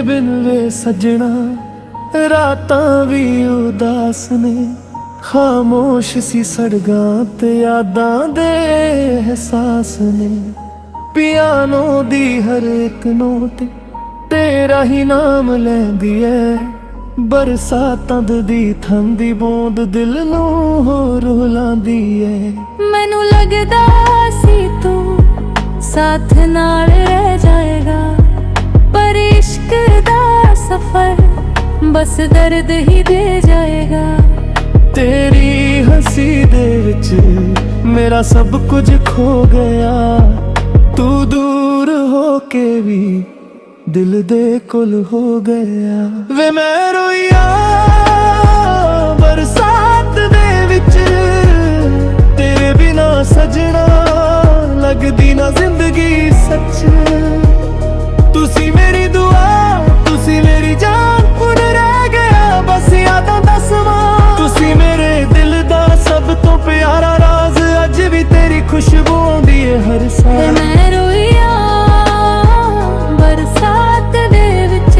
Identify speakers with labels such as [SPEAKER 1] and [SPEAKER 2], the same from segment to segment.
[SPEAKER 1] बिन वे सजना रातां भी उदास ने, खामोश सी सड़गां ते यादां दे एहसास ने। पियानो दी हर एक नोट तेरा ही नाम लैंदी ऐ, बरसातां दी थांदी बूंद दिल नूं होर रुलांदी ऐ।
[SPEAKER 2] मैनू लगदा सी तू साथ नाल रह जाएगा, पर इश्क दा सफर बस दर्द ही दे जाएगा।
[SPEAKER 1] तेरी हंसी दे विच मेरा सब कुछ खो गया, तू दूर होके भी दिल दे कुल हो गया। वे मैं रोइया बरसात दे विच, तेरे बिना सजना लगदी ना जिंदगी सच। तुसी मेरी दुआ तुसी मेरी जान, हुण रह गया बस यादां दा समां। तुसी मेरे दिल दा सब तो प्यारा राज, अज भी तेरी खुशबू आउंदी है हर साल।
[SPEAKER 2] मैं रोइया बरसात दे विच,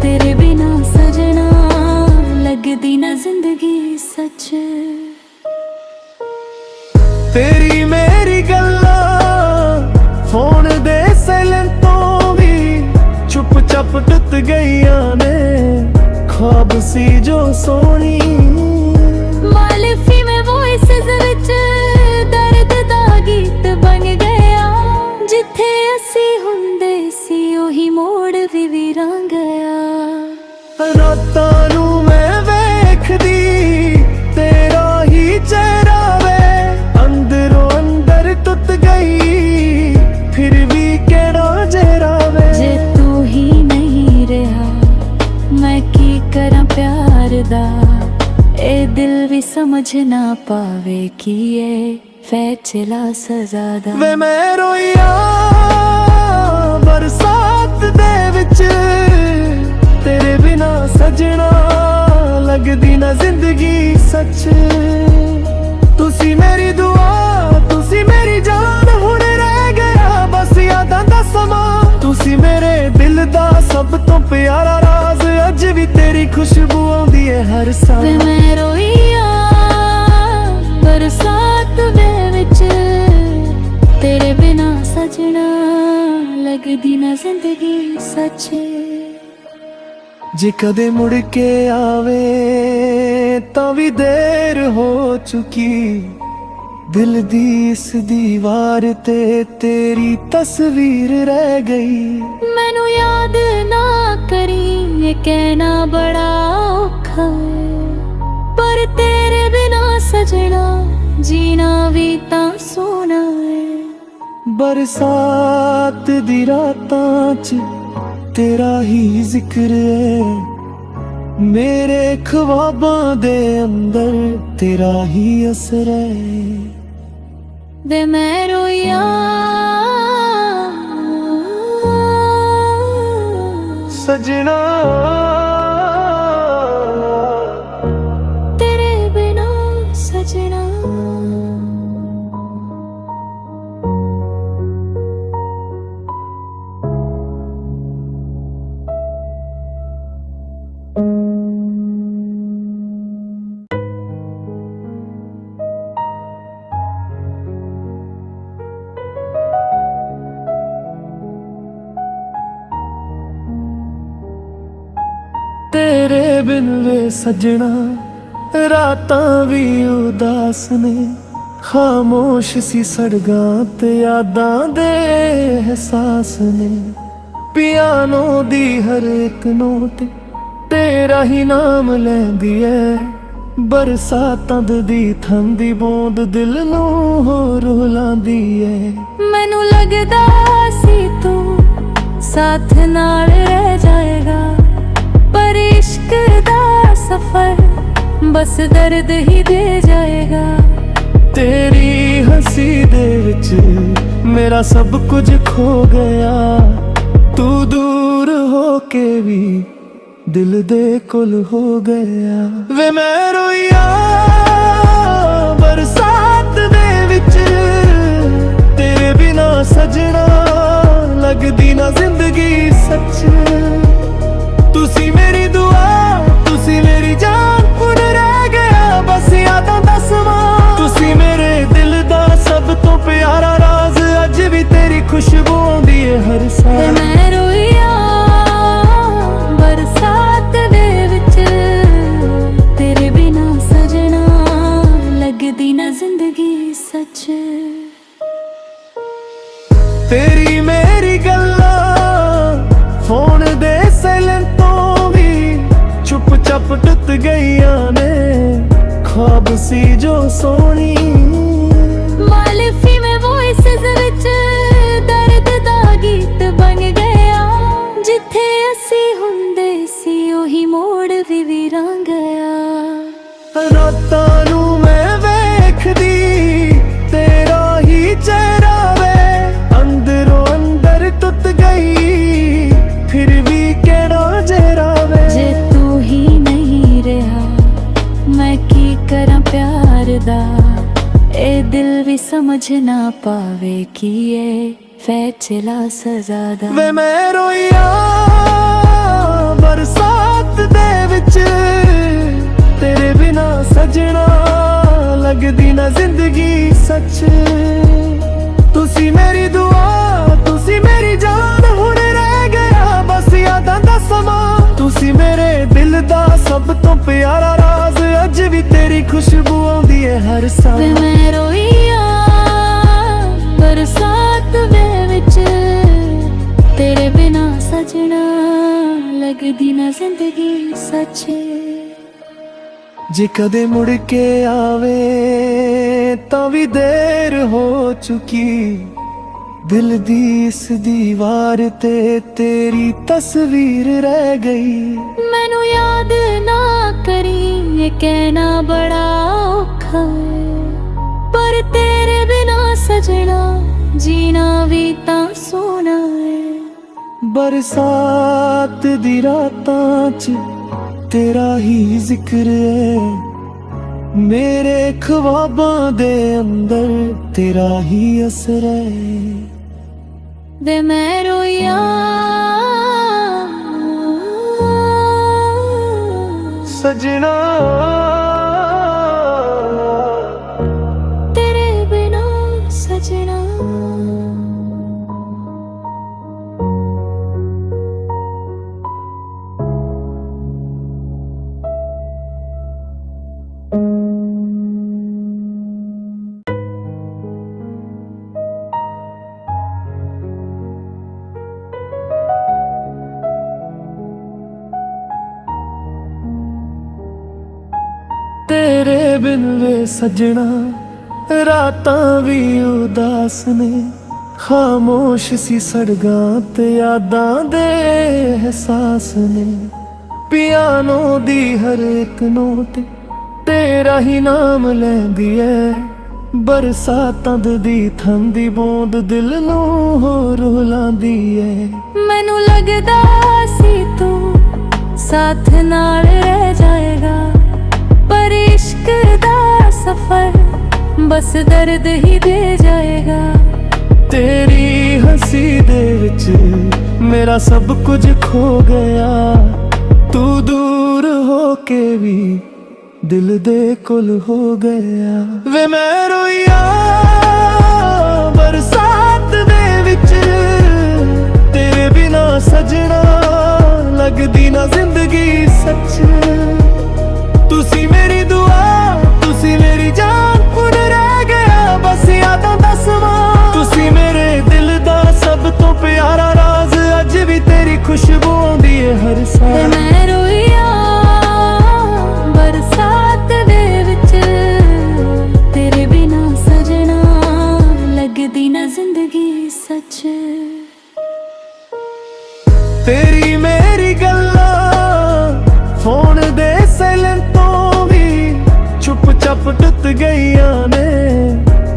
[SPEAKER 2] तेरे बिना सजना लगदी ना जिंदगी सच।
[SPEAKER 1] तेरी मेरी गल्लां फोन दे साइलेंट तो भी चुप चाप टुट गईयां ने, ख्वाब सी जो सोनी।
[SPEAKER 2] मालिफी में वॉइसेस विच दर्द दा गीत बन गया, जिथे असी हुंदे सी ओही मोड़ भी वीरां गया।
[SPEAKER 1] रातां नूं मैं वेखदी तेरा ही चेहरा वे, अंदरों अंदर टुट गई फिर भी केड़ा जेरा वे।
[SPEAKER 2] जे तू ही नहीं रहा मैं की करा प्यार दा, ए दिल भी समझ ना पावे कि ये फैसला सजा दा।
[SPEAKER 1] वे मैं रोइया बरसात दे विच, तेरे बिना सजना लगदी ना जिंदगी सच। तुसी मेरी दुआ तुसी मेरी जान, हुण रह गया बस यादां दा समां। तुसी मेरे दिल दा सब तो प्यारा राज, अज भी तेरी खुशबू आउंदी है हर साल।
[SPEAKER 2] वे मैं रोइया बरसात दे विच, तेरे बिना सजना लगदी ना जिंदगी सच।
[SPEAKER 1] जे कदे मुड़ के आवे तां भी देर हो चुकी, दिल दी इस दीवार ते तेरी तस्वीर रह गई।
[SPEAKER 2] मैनू याद ना करी ये कहना बड़ा औखा है, पर तेरे बिना सजना जीना भी तां सोना है।
[SPEAKER 1] बरसात दी रातां च तेरा ही जिक्र है, मेरे ख्वाबां दे अंदर तेरा ही असर है।
[SPEAKER 2] वे मैं रोइया
[SPEAKER 1] सजना
[SPEAKER 2] तेरे बिना सजना।
[SPEAKER 1] तेरे बिन वे सजना रातां भी उदास ने, खामोश सी सड़गां ते यादां दे एहसास ने। पियानो दी हर एक नोट तेरा ही नाम लैंदी ऐ, बरसातां दी थांदी बूंद दिल नूं होर रुलांदी ऐ।
[SPEAKER 2] मैनू लगदा सी तू साथ नाल रह जाएगा, पर इश्क दा सफर बस दर्द ही दे जाएगा।
[SPEAKER 1] तेरी हंसी दे विच मेरा सब कुछ खो गया, तू दूर होके भी दिल दे कुल हो गया। वे मैं रोइया बरसात दे विच, तेरे बिना सजना ਲੱਗਦੀ ਨਾ ਜ਼ਿੰਦਗੀ ਸੱਚ। ਤੁਸੀਂ ਮੇਰੀ ਦੁਆ, ਤੁਸੀਂ ਮੇਰੀ ਜਾਨ, ਹੁਣ ਰਹਿ ਗਿਆ ਬਸ ਯਾਦਾਂ ਦਾ ਸਮਾਂ। ਤੁਸੀਂ ਮੇਰੇ ਦਿਲ ਦਾ ਸਭ ਤੋਂ ਪਿਆਰਾ ਰਾਜ਼, ਅੱਜ ਵੀ ਤੇਰੀ ਖੁਸ਼ਬੂ ਆਉਂਦੀ ਏ ਹਰ
[SPEAKER 2] ਤੇ
[SPEAKER 1] ਸਾਲ।
[SPEAKER 2] ਮੈਂ ਰੋਈਆਂ ਬਰਸਾਤ ਦੇ ਵਿੱਚ, ਤੇਰੇ ਬਿਨਾ ਸਜਣਾ ਲੱਗਦੀ ਨਾ ਜ਼ਿੰਦਗੀ ਸੱਚ।
[SPEAKER 1] ਤੇਰੀ ਮੇਰੀ ਗੱਲਾਂ ਫੋਨ ਦੇ ਸਾਇਲੈਂਟ ਤੋਂ ਵੀ ਚੁੱਪ ਚਾਪ ਟੁੱਟ ਗਈਆਂ ਨੇ, ख्वाब ਸੀ ਜੋ ਸੋਹਣੀ।
[SPEAKER 2] ਮਾਲਫੀ ਮੈਂ ਵੌਇਸਸ ਵਿੱਚ ਦਰਦ ਦਾ ਗੀਤ ਬਣ ਗਿਆ, ਜਿੱਥੇ ਅਸੀਂ ਹੁੰਦੇ ਸੀ ਉਹੀ ਮੋੜ ਵੀ ਵੀਰਾਂ ਗਿਆ।
[SPEAKER 1] ਰਾਤਾਂ ਨੂੰ ਮੈਂ ਵੇਖਦੀ ਤੇਰਾ ਹੀ ਚਿਹਰਾ ਵੇ, ਅੰਦਰੋਂ ਅੰਦਰ ਟੁੱਟ ਗਈ ਫਿਰ ਵੀ ਕਿਹੜਾ ਜੇਰਾ ਵੇ।
[SPEAKER 2] ਜੇ ਤੂੰ ਹੀ ਨਹੀਂ ਰਿਹਾ ਮੈਂ ਕੀ ਕਰਾਂ ਪਿਆਰ ਦਾ, ਇਹ ਦਿਲ ਵੀ ਸਮਝ ਨਾ ਪਾਵੇ ਕੀ ਇਹ ਫੈਸਲਾ ਸਜ਼ਾ ਦਾ।
[SPEAKER 1] ਵੇ ਮੈਂ ਰੋਈਆਂ ਬਰਸਾਤ ਦੇ ਵਿੱਚ, ਤੇਰੇ ਬਿਨਾ ਸਜਣਾ ਲੱਗਦੀ ਨਾ ਜ਼ਿੰਦਗੀ ਸੱਚ। ਤੁਸੀਂ ਮੇਰੀ ਦੁਆ, ਤੁਸੀਂ ਮੇਰੀ ਜਾਨ, ਹੁਣ ਰਹਿ ਗਿਆ ਬਸ ਯਾਦਾਂ ਦਾ ਸਮਾਂ। ਤੁਸੀਂ ਮੇਰੇ ਦਿਲ ਦਾ ਸਭ ਤੋਂ ਪਿਆਰਾ ਰਾਜ਼, ਅੱਜ ਵੀ ਤੇਰੀ ਖੁਸ਼ਬੂ ਆਉਂਦੀ ਏ ਹਰ
[SPEAKER 2] ਵੇ
[SPEAKER 1] ਸਾਲ।
[SPEAKER 2] ਮੈਂ ਰੋਈਆਂ ਬਰਸਾਤ ਦੇ ਵਿੱਚ, ਤੇਰੇ ਬਿਨਾ ਸਜਣਾ ਲੱਗਦੀ ਨਾ ਜ਼ਿੰਦਗੀ ਸੱਚ।
[SPEAKER 1] ਜੇ ਕਦੇ ਮੁੜ ਕੇ ਆਵੇ ਤਾਂ ਵੀ ਦੇਰ ਹੋ ਚੁੱਕੀ, ਦਿਲ ਦੀ ਇਸ ਦੀਵਾਰ ਤੇ ਤੇਰੀ ਤਸਵੀਰ ਰਹਿ ਗਈ।
[SPEAKER 2] ਮੈਨੂੰ ਯਾਦ ਨਾ ਕਰੀ ਇਹ ਕਹਿਣਾ ਬੜਾ ਔਖਾ ਹੈ, ਪਰ ਤੇਰੇ ਬਿਨਾ ਸਜਣਾ ਜੀਣਾ ਵੀ ਤਾਂ ਸੋਹਣਾ ਹੈ।
[SPEAKER 1] ਬਰਸਾਤ ਦੀ ਰਾਤਾਂ 'ਚ ਤੇਰਾ ਹੀ ਜ਼ਿਕਰ ਹੈ, ਮੇਰੇ ख्वाबां ਦੇ ਅੰਦਰ ਤੇਰਾ ਹੀ ਅਸਰ ਹੈ।
[SPEAKER 2] ਵੇ ਮੈਂ ਰੋਈਆਂ
[SPEAKER 1] ਸਜਣਾ
[SPEAKER 2] ਤੇਰੇ ਬਿਨਾ ਸਜਣਾ।
[SPEAKER 1] ਤੇਰੇ ਬਿਨ ਵੇ ਸਜਣਾ ਰਾਤਾਂ ਵੀ ਉਦਾਸ ਨੇ, ਖਾਮੋਸ਼ ਸੀ ਸੜਕਾਂ ਤੇ ਯਾਦਾਂ ਦੇ ਅਹਿਸਾਸ ਨੇ। ਪਿਆਨੋ ਦੀ ਹਰ ਇੱਕ ਨੋਟ ਤੇਰਾ ਹੀ ਨਾਮ ਲੈਂਦੀ ਐ, ਬਰਸਾਤਾਂ ਦੀ ਠੰਡੀ ਬੂੰਦ ਦਿਲ ਨੂੰ ਹੋਰ ਰੁਲਾਂਦੀ ਐ।
[SPEAKER 2] ਮੈਨੂੰ ਲੱਗਦਾ ਸੀ ਤੂੰ ਸਾਥ ਨਾਲ ਰਹਿ ਜਾਏਗਾ, ਪਰ इश्क दा सफर बस दर्द ही दे जाएगा।
[SPEAKER 1] तेरी हंसी दे विच मेरा सब कुछ खो गया, तू दूर होके भी दिल दे कुल हो गया। वे मैं रोइया बरसात दे विच, तेरे बिना सजना लगदी ना जिंदगी सच। तुसी मेरी दुआ, तुसी मेरी जान, हुण रह गया बस यादां दा समा। तुसी मेरे दिल दा सब तो प्यारा राज, अज भी तेरी खुशबू आउंदी है हर साल।
[SPEAKER 2] मैं रोइया बरसात दे विच, तेरे बिना सजना लगदी ना जिंदगी सच।
[SPEAKER 1] तेरी मेरी गल्लां फोन दे साइलेंट तो भी चुप चाप टुट गईयां ने,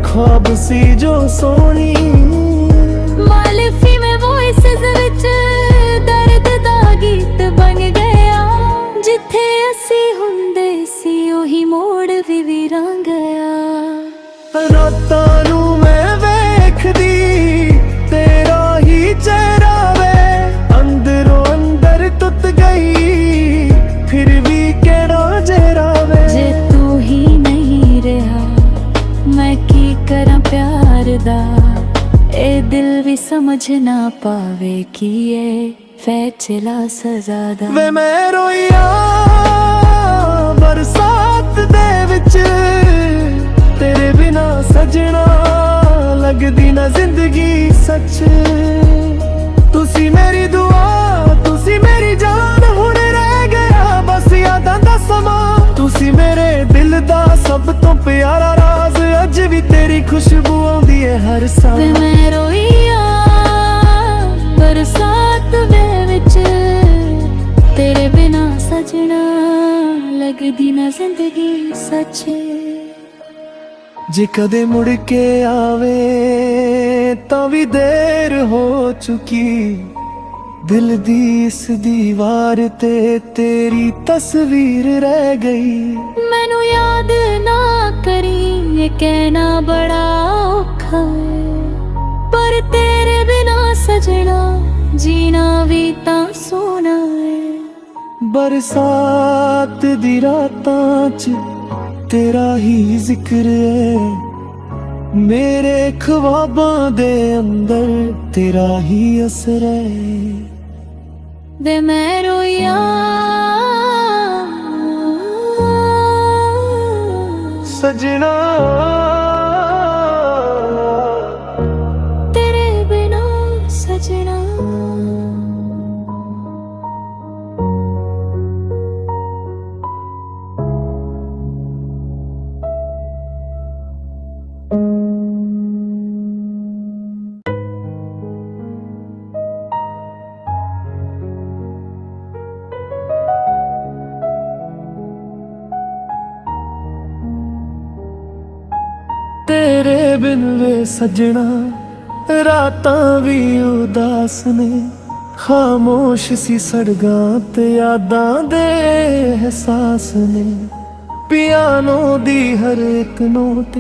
[SPEAKER 1] ख्वाब सी जो सोनी।
[SPEAKER 2] मालफी में वॉइसेस विच दर्द दा गीत बन गया, जिथे असी हुंदे सी ओही मोड़ भी वीरां गया।
[SPEAKER 1] रातां नूं मैं वेखदी तेरा ही चेहरा
[SPEAKER 2] समझ ना पावे कि ये फैसला सजा दा।
[SPEAKER 1] ਵੇ ਮੈਂ ਰੋਈਆਂ ਬਰਸਾਤ ਦੇ ਵਿੱਚ ਤੇਰੇ ਬਿਨਾ ਸਜਣਾ ਲੱਗਦੀ ਨਾ ਜ਼ਿੰਦਗੀ ਸੱਚ ਤੁਸੀਂ ਮੇਰੀ ਦੁਆ ਤੁਸੀਂ ਮੇਰੀ ਜਾਨ ਹੁਣ ਰਹਿ ਗਿਆ ਬਸ ਯਾਦਾਂ ਦਾ ਸਮਾਂ ਤੁਸੀਂ ਮੇਰੇ ਦਿਲ ਦਾ ਸਭ ਤੋਂ ਪਿਆਰਾ ਰਾਜ਼ ਅੱਜ ਵੀ ਤੇਰੀ ਖੁਸ਼ਬੂ ਆਉਂਦੀ ਹੈ ਹਰ ਸਾਹ
[SPEAKER 2] ਵੇ ਮੈਂ ਰੋਈਆਂ ਬਰਸਾਤ ਦੇ ਵਿੱਚ ਤੇਰੇ ਬਿਨਾ ਸਜਣਾ ਲੱਗਦੀ ਨਾ ਜ਼ਿੰਦਗੀ ਸੱਚ
[SPEAKER 1] ਜੇ ਕਦੇ ਮੁੜ ਕੇ ਆਵੇ ਤਾਂ ਵੀ ਦੇਰ ਹੋ ਚੁੱਕੀ ਦਿਲ ਦੀ ਇਸ ਦੀਵਾਰ ਤੇ ਤੇਰੀ ਤਸਵੀਰ ਰਹਿ ਗਈ
[SPEAKER 2] ਮੈਨੂੰ ਯਾਦ ਨਾ ਕਰੀ ਇਹ ਕਹਿਣਾ ਬੜਾ ਔਖਾ ਹੈ ਪਰ ਤੇਰੇ ਬਿਨਾ ਸਜਣਾ ਜੀਣਾ ਵੀ ਤਾਂ ਸੋਹਣਾ ਹੈ
[SPEAKER 1] ਬਰਸਾਤ ਦੀ ਰਾਤਾਂ 'ਚ ਤੇਰਾ ਹੀ ਜ਼ਿਕਰ ਹੈ ਮੇਰੇ ख्वाबां ਦੇ ਅੰਦਰ ਤੇਰਾ ਹੀ ਅਸਰ ਹੈ
[SPEAKER 2] ਵੇ ਮੈਂ ਰੋਈਆਂ
[SPEAKER 1] ਸਜਣਾ
[SPEAKER 2] ਤੇਰੇ ਬਿਨਾ ਸਜਣਾ
[SPEAKER 1] ਤੇਰੇ ਬਿਨ ਵੇ ਸਜਣਾ ਰਾਤਾਂ ਵੀ ਉਦਾਸ ਨੇ ਖਾਮੋਸ਼ ਸੀ ਸੜਕਾਂ ਤੇ ਯਾਦਾਂ ਦੇ ਅਹਿਸਾਸ ਨੇ ਪਿਆਨੋ ਦੀ ਹਰ ਇੱਕ ਨੋਟ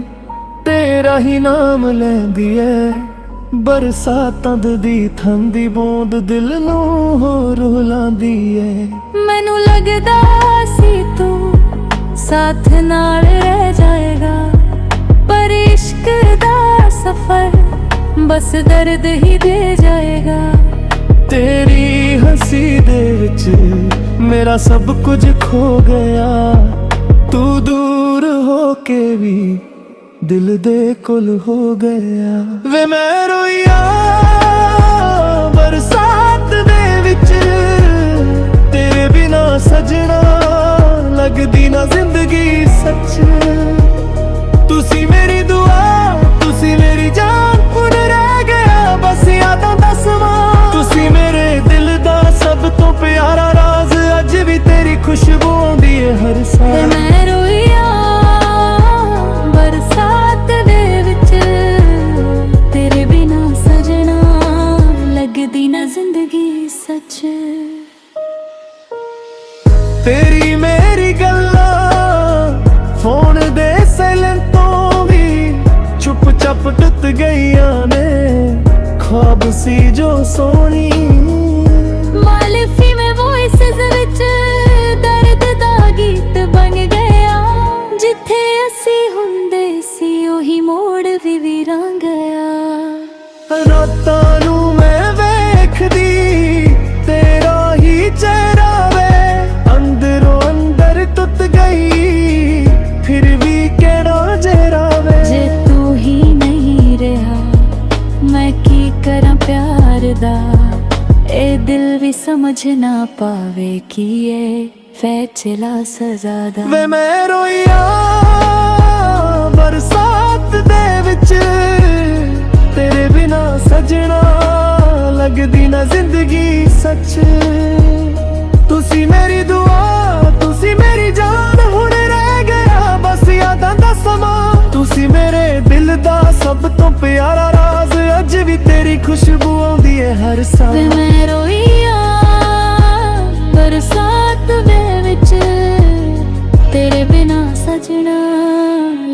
[SPEAKER 1] ਤੇਰਾ ਹੀ ਨਾਮ ਲੈਂਦੀ ਐ ਬਰਸਾਤਾਂ ਦੀ ਥੰਦੀ ਬੂੰਦ ਦਿਲ ਨੂੰ ਹੋਰ ਰੁਲਾਂਦੀ ਐ
[SPEAKER 2] ਮੈਨੂੰ ਲੱਗਦਾ ਸੀ ਤੂੰ ਸਾਥ ਨਾਲ ਰਹਿ ਜਾਏਗਾ पर इश्क दा सफर बस दर्द ही दे जाएगा
[SPEAKER 1] तेरी हंसी दे विच मेरा सब कुछ खो गया तू दूर हो के भी दिल दे कुल हो गया वे मैं रोइया बरसात दे विच तेरे बिना सजना लगदी ना जिंदगी सच ਤੁਸੀਂ ਮੇਰੀ ਦੁਆ ਤੁਸੀਂ ਮੇਰੀ ਜਾਨ ਹੁਣ ਰਹਿ ਗਿਆ ਬਸ ਯਾਦਾਂ ਦਾ ਸਮਾਂ ਤੁਸੀਂ ਮੇਰੇ ਦਿਲ ਦਾ ਸਭ ਤੋਂ ਪਿਆਰਾ ਰਾਜ਼ ਅੱਜ ਵੀ ਤੇਰੀ ਖੁਸ਼ਬੂ ਆਉਂਦੀ ਹੈ ਹਰ ਸਾਹ
[SPEAKER 2] ਤੇ ਮੈਂ ਰੋਈਆਂ ਬਰਸਾਤ ਦੇ ਵਿੱਚ ਤੇਰੇ ਬਿਨਾ ਸਜਣਾ ਲੱਗਦੀ ਨਾ ਜ਼ਿੰਦਗੀ ਸੱਚ
[SPEAKER 1] ਤੇਰੀ ਮੇਰੀ ਗੱਲਾਂ ਫੋਨ ਦੇ ਸਾਇਲੈਂਟ चप टुट गईया ने ख्वाब सी जो सोनी
[SPEAKER 2] मालफी में वॉइसेस विच दर्द दा गीत बन गया जिथे असी हुंदे सी ओही मोड़ भी वीरां गया
[SPEAKER 1] रातां नूं मैं वेखदी तेरा ही चेहरा वे अंदरों अंदर टुट गई फिर भी केड़ा जेरा वे
[SPEAKER 2] जे तू ही नहीं रहा मैं की करा प्यार दा ए दिल भी समझ ना पावे कि ये फैसला सजा दा
[SPEAKER 1] वे मैं रोइया बरसात दे विच तेरे बिना सजना लगदी ना जिंदगी सच तुसी मेरी दुआ तुसी मेरी जान हुण रह गया बस यादां दा समा तुसी मेरे दिल दा सब तो प्यारा राज अज भी तेरी खुशबू आउंदी है हर साह
[SPEAKER 2] वे मैं रोइया बरसात दे विच तेरे बिना सजना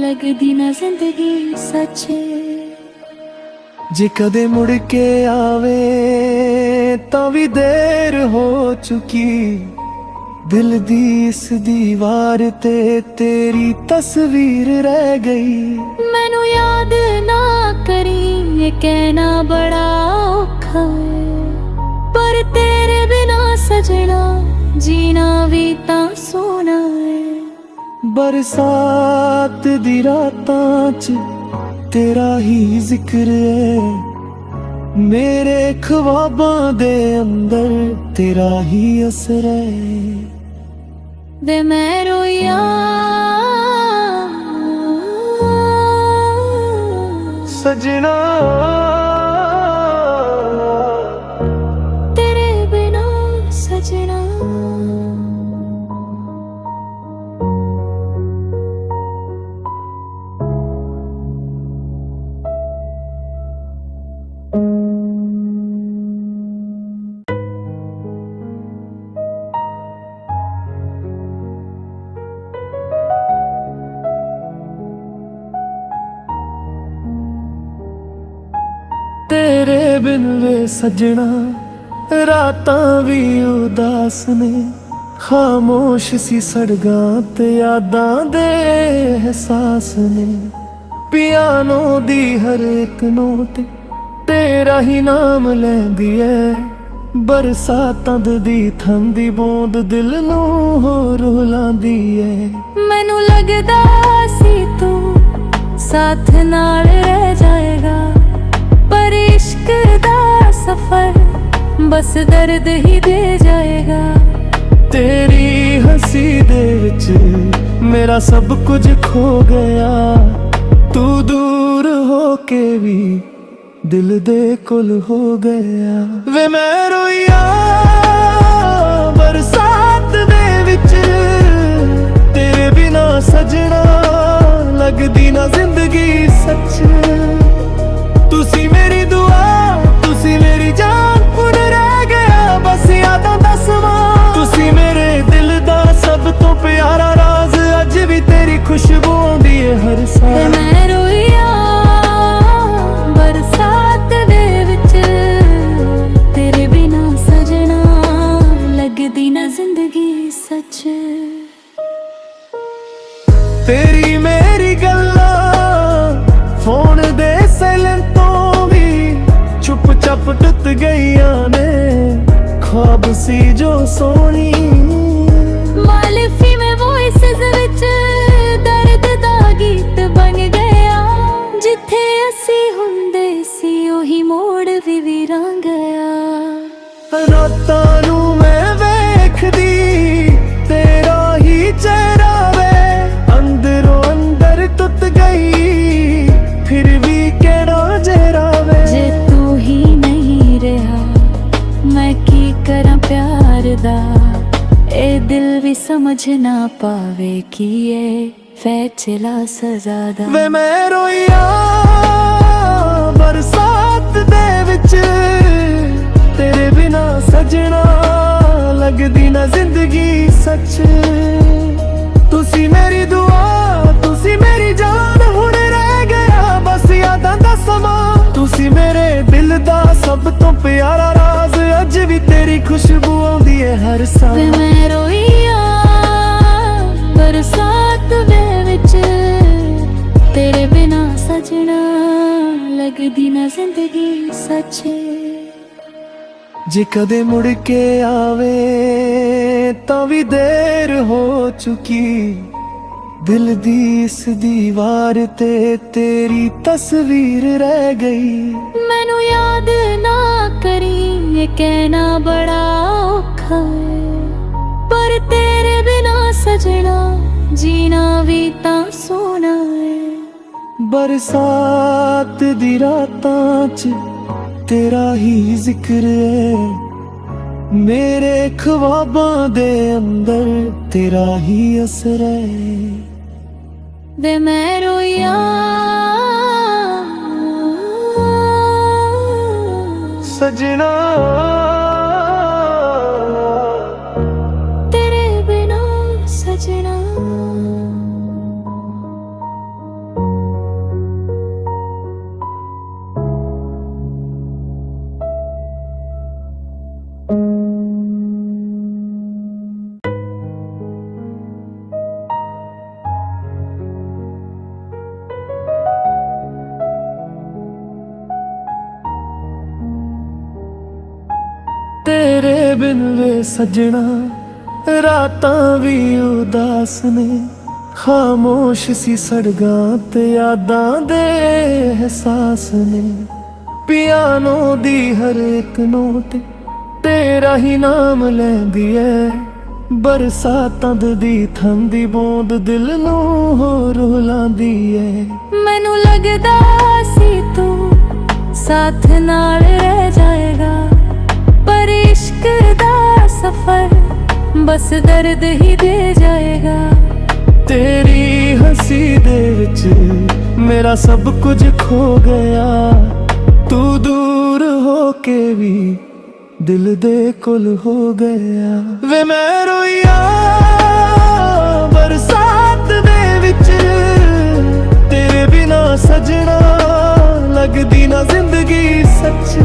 [SPEAKER 2] लगदी ना जिंदगी सच
[SPEAKER 1] जे कदे मुड़ के आवे तां भी देर हो चुकी ਦਿਲ ਦੀ ਇਸ ਦੀਵਾਰ ਤੇ ਤੇਰੀ ਤਸਵੀਰ ਰਹਿ ਗਈ।
[SPEAKER 2] ਮੈਨੂੰ ਯਾਦ ਨਾ ਕਰੀ, ਇਹ ਕਹਿਣਾ ਬੜਾ ਔਖਾ ਹੈ, ਪਰ ਤੇਰੇ ਬਿਨਾ ਸਜਣਾ ਜੀਣਾ ਵੀ ਤਾਂ ਸੋਹਣਾ ਹੈ।
[SPEAKER 1] ਬਰਸਾਤ ਦੀ ਰਾਤਾਂ 'ਚ ਤੇਰਾ ਹੀ ਜ਼ਿਕਰ ਹੈ, ਮੇਰੇ ਖਵਾਬਾਂ ਦੇ ਅੰਦਰ ਤੇਰਾ ਹੀ ਅਸਰ ਹੈ।
[SPEAKER 2] ਵੇ ਮੈਂ ਰੋਇਆ
[SPEAKER 1] ਸਜਣਾ
[SPEAKER 2] ਤੇਰੇ ਬਿਨਾ ਸਜਣਾ।
[SPEAKER 1] ਤੇਰੇ ਬਿਨ ਵੇ ਸਜਣਾ ਰਾਤਾਂ ਵੀ ਉਦਾਸ ਨੇ, ਖਾਮੋਸ਼ ਸੀ ਸੜਕਾਂ ਤੇ ਯਾਦਾਂ ਦੇ ਅਹਿਸਾਸ ਨੇ। ਪਿਆਨੋ ਦੀ ਹਰ ਇੱਕ ਨੋਟ ਤੇਰਾ ਹੀ ਨਾਮ ਲੈਂਦੀ ਐ, ਬਰਸਾਤਾਂ ਦੀ ਠੰਡੀ ਬੂੰਦ ਦਿਲ ਨੂੰ ਹੋਰ ਰੁਲਾਂਦੀ ਐ।
[SPEAKER 2] ਮੈਨੂੰ ਲੱਗਦਾ ਸੀ ਤੂੰ ਸਾਥ ਨਾਲ ਰਹਿ ਜਾਏਗਾ, ਪਰ ਇਸ਼ਕ ਦਾ ਸਫਰ ਬਸ ਦਰਦ ਹੀ ਦੇ ਜਾਏਗਾ।
[SPEAKER 1] ਤੇਰੀ ਹੱਸੀ ਦੇ ਵਿੱਚ ਮੇਰਾ ਸਭ ਕੁਝ ਖੋ ਗਿਆ, ਤੂੰ ਦੂਰ ਹੋ ਕੇ ਵੀ ਦਿਲ ਦੇ ਕੋਲ ਹੋ ਗਿਆ। ਵੇ ਮੈਂ ਰੋਇਆ ਬਰਸਾਤ ਦੇ ਵਿੱਚ, ਤੇਰੇ ਬਿਨਾ ਸਜਣਾ ਲੱਗਦੀ ਨਾ ਜ਼ਿੰਦਗੀ ਸੱਚ। ਤੁਸੀਂ ਮੇਰੀ ਦੁਆ, ਤੁਸੀਂ ਮੇਰੀ ਜਾਨ, ਹੁਣ ਰਹਿ ਗਿਆ ਬਸ ਯਾਦਾਂ ਦਾ ਸਮਾਂ। ਤੁਸੀਂ ਮੇਰੇ ਦਿਲ ਦਾ ਸਭ ਤੋਂ ਪਿਆਰਾ ਰਾਜ਼, ਅੱਜ ਵੀ ਤੇਰੀ ਖੁਸ਼ਬੂ ਆਉਂਦੀ ਏ ਹਰ ਸਾਲ।
[SPEAKER 2] ਮੈਂ ਰੋਇਆ ਬਰਸਾਤ ਦੇ ਵਿੱਚ, ਤੇਰੇ ਬਿਨਾ ਸਜਣਾ ਲੱਗਦੀ ਨਾ ਜ਼ਿੰਦਗੀ ਸੱਚ।
[SPEAKER 1] ਤੇਰੀ ਮੇਰੀ ਗੱਲਾਂ ਫੋਨ ਦੇ ਸਾਇਲੈਂਟ ਤੋਂ ਵੀ ਚੁੱਪ ਚਾਪ ਟੁੱਟ ਗਈਆਂ ਨੇ, ख्वाब ਸੀ ਜੋ ਸੋਹਣੀ।
[SPEAKER 2] ਮਾਲਫੀ ਮੈਂ ਵੌਇਸਸ ਵਿੱਚ ਦਰਦ ਦਾ ਗੀਤ ਬਣ ਗਿਆ, ਜਿੱਥੇ ਅਸੀਂ ਹੁੰਦੇ ਸੀ ਉਹੀ ਮੋੜ ਵੀ ਵੀਰਾਂ ਗਿਆ।
[SPEAKER 1] ਰਾਤਾਂ ਨੂੰ ਮੈਂ ਵੇਖਦੀ ਤੇਰਾ ਹੀ ਚਿਹਰਾ ਵੇ, ਅੰਦਰੋਂ ਅੰਦਰ ਟੁੱਟ ਗਈ ਫਿਰ ਵੀ ਕਿਹੜਾ ਜਰਾ ਵੇ।
[SPEAKER 2] ਜੇ ਤੂੰ ਹੀ ਨਹੀਂ ਰਿਹਾ ਮੈਂ ਕੀ ਕਰਾਂ ਪਿਆਰ ਦਾ, ਇਹ ਦਿਲ ਵੀ ਸਮਝ ਨਾ ਪਾਵੇ ਕੀ ਇਹ ਫੈਸਲਾ ਸਜ਼ਾ ਦਾ।
[SPEAKER 1] ਵੇ ਮੈਂ ਰੋਇਆ ਬਰਸਾਤ ਦੇ ਵਿੱਚ, ਤੇਰੇ ਬਿਨਾ ਸਜਣਾ ਲੱਗਦੀ ਨਾ ਜ਼ਿੰਦਗੀ ਸੱਚ। ਤੁਸੀਂ ਮੇਰੀ ਦੁਆ, ਤੁਸੀਂ ਮੇਰੀ ਜਾਨ, ਹੁਣ ਰਹਿ ਗਿਆ ਬਸ ਯਾਦਾਂ ਦਾ ਸਮਾਂ। ਤੁਸੀਂ ਮੇਰੇ ਦਿਲ ਦਾ ਸਭ ਤੋਂ ਪਿਆਰਾ ਰਾਜ਼, ਅੱਜ ਵੀ ਤੇਰੀ ਖੁਸ਼ਬੂ ਆਉਂਦੀ ਏ ਹਰ ਸਾਲ।
[SPEAKER 2] ਵੇ ਮੈਂ ਰੋਇਆ ਬਰਸਾਤ ਦੇ ਵਿੱਚ, ਤੇਰੇ ਬਿਨਾ ਸਜਣਾ ਲੱਗਦੀ ਨਾ ਜ਼ਿੰਦਗੀ ਸੱਚ।
[SPEAKER 1] ਜੇ ਕਦੇ ਮੁੜ ਕੇ ਆਵੇ ਤਾਂ ਵੀ ਦੇਰ ਹੋ ਚੁੱਕੀ, ਦਿਲ ਦੀ ਇਸ ਦੀਵਾਰ ਤੇ ਤੇਰੀ ਤਸਵੀਰ ਰਹਿ ਗਈ।
[SPEAKER 2] ਮੈਨੂੰ ਯਾਦ ਨਾ ਕਰੀ, ਇਹ ਕਹਿਣਾ ਬੜਾ ਔਖਾ ਹੈ, ਪਰ ਤੇਰੇ ਬਿਨਾ ਸਜਣਾ ਜੀਣਾ ਵੀ ਤਾਂ ਸੋਹਣਾ ਹੈ।
[SPEAKER 1] ਬਰਸਾਤ ਦੀ ਰਾਤਾਂ 'ਚ ਤੇਰਾ ਹੀ ਜ਼ਿਕਰ ਹੈ, ਮੇਰੇ ਖਵਾਬਾਂ ਦੇ ਅੰਦਰ ਤੇਰਾ ਹੀ ਅਸਰ ਹੈ।
[SPEAKER 2] ਵੇ ਮੈਂ ਰੋਇਆ
[SPEAKER 1] ਸਜਣਾ
[SPEAKER 2] ਤੇਰੇ ਬਿਨਾ ਸਜਣਾ।
[SPEAKER 1] ਦਿਨ ਵੇ ਸਜਣਾ ਰਾਤਾਂ ਵੀ ਉਦਾਸ ਨੇ ਖਾਮੋਸ਼ ਸੀ ਸੜਕਾਂ ਤੇ ਯਾਦਾਂ ਦੇ ਅਹਿਸਾਸ ਨੇ ਪਿਆਨੋ ਦੀ ਹਰ ਇੱਕ ਨੋਟ ਤੇਰਾ ਹੀ ਨਾਮ ਲੈਂਦੀ ਐ ਬਰਸਾਤਾਂ ਦੀ ਠੰਡੀ ਬੂੰਦ ਦਿਲ ਨੂੰ ਹੋਰ ਰੁਲਾਉਂਦੀ ਐ
[SPEAKER 2] ਮੈਨੂੰ ਲੱਗਦਾ ਸੀ ਤੂੰ ਸਾਥ ਨਾਲ ਰਹਿ ਜਾਏਗਾ ਪਰ ਇਸ਼ਕ ਦਾ ਸਫ਼ਰ ਬਸ ਦਰਦ ਹੀ ਦੇ ਜਾਏਗਾ
[SPEAKER 1] ਤੇਰੀ ਹੰਸੀ ਦੇ ਵਿੱਚ ਮੇਰਾ ਸਭ ਕੁਝ ਖੋ ਗਿਆ ਤੂੰ ਦੂਰ ਹੋ ਕੇ ਵੀ ਦਿਲ ਦੇ ਕੋਲ ਹੋ ਗਿਆ ਵੇ ਮੈਂ ਰੋਇਆ ਬਰਸਾਤ ਦੇ ਵਿੱਚ ਤੇਰੇ ਬਿਨਾ ਸਜਣਾ ਲੱਗਦੀ ਨਾ ਜ਼ਿੰਦਗੀ ਸੱਚ